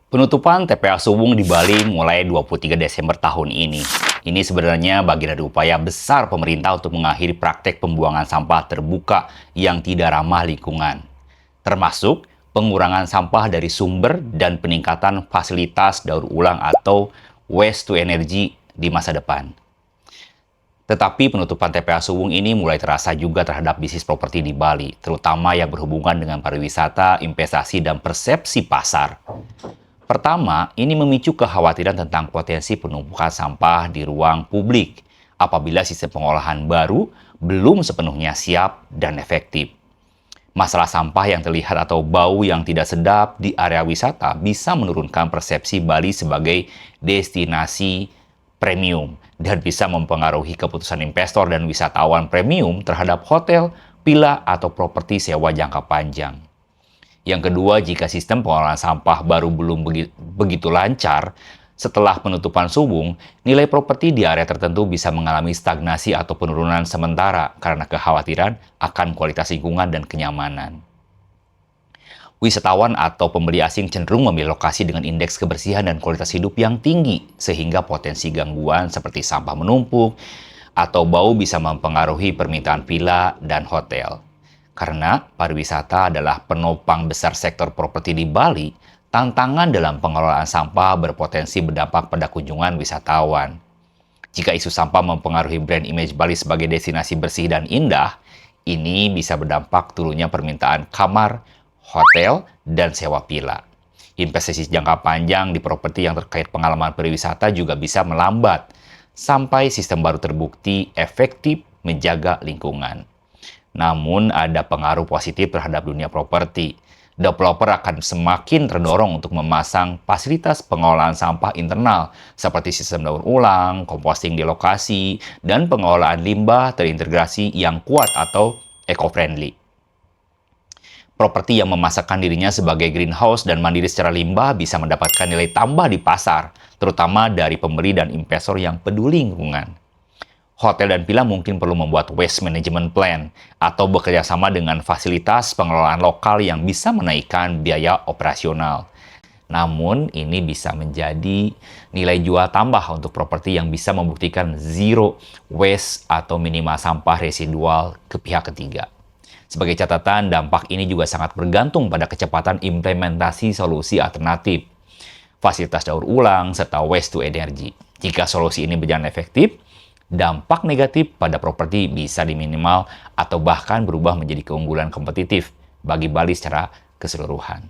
Penutupan TPA Suwung di Bali mulai 23 Desember tahun ini. Ini sebenarnya bagian dari upaya besar pemerintah untuk mengakhiri praktek pembuangan sampah terbuka yang tidak ramah lingkungan. Termasuk pengurangan sampah dari sumber dan peningkatan fasilitas daur ulang atau waste to energy di masa depan. Tetapi penutupan TPA Suwung ini mulai terasa juga terhadap bisnis properti di Bali, terutama yang berhubungan dengan pariwisata, investasi, dan persepsi pasar. Pertama, ini memicu kekhawatiran tentang potensi penumpukan sampah di ruang publik apabila sistem pengolahan baru belum sepenuhnya siap dan efektif. Masalah sampah yang terlihat atau bau yang tidak sedap di area wisata bisa menurunkan persepsi Bali sebagai destinasi premium dan bisa mempengaruhi keputusan investor dan wisatawan premium terhadap hotel, villa, atau properti sewa jangka panjang. Yang kedua, jika sistem pengolahan sampah baru belum begitu lancar, setelah penutupan Suwung, nilai properti di area tertentu bisa mengalami stagnasi atau penurunan sementara karena kekhawatiran akan kualitas lingkungan dan kenyamanan. Wisatawan atau pembeli asing cenderung memilih lokasi dengan indeks kebersihan dan kualitas hidup yang tinggi, sehingga potensi gangguan seperti sampah menumpuk atau bau bisa mempengaruhi permintaan villa dan hotel. Karena pariwisata adalah penopang besar sektor properti di Bali, tantangan dalam pengelolaan sampah berpotensi berdampak pada kunjungan wisatawan. Jika isu sampah mempengaruhi brand image Bali sebagai destinasi bersih dan indah, ini bisa berdampak turunnya permintaan kamar, hotel, dan sewa villa. Investasi jangka panjang di properti yang terkait pengalaman pariwisata juga bisa melambat, sampai sistem baru terbukti efektif menjaga lingkungan. Namun ada pengaruh positif terhadap dunia properti. Developer akan semakin terdorong untuk memasang fasilitas pengolahan sampah internal seperti sistem daur ulang, composting di lokasi, dan pengelolaan limbah terintegrasi yang kuat atau eco-friendly. Properti yang memasakkan dirinya sebagai greenhouse dan mandiri secara limbah bisa mendapatkan nilai tambah di pasar, terutama dari pembeli dan investor yang peduli lingkungan. Hotel dan villa mungkin perlu membuat waste management plan atau bekerja sama dengan fasilitas pengelolaan lokal yang bisa menaikkan biaya operasional. Namun, ini bisa menjadi nilai jual tambah untuk properti yang bisa membuktikan zero waste atau minimal sampah residual ke pihak ketiga. Sebagai catatan, dampak ini juga sangat bergantung pada kecepatan implementasi solusi alternatif, fasilitas daur ulang, serta waste to energy. Jika solusi ini berjalan efektif, dampak negatif pada properti bisa diminimal atau bahkan berubah menjadi keunggulan kompetitif bagi Bali secara keseluruhan.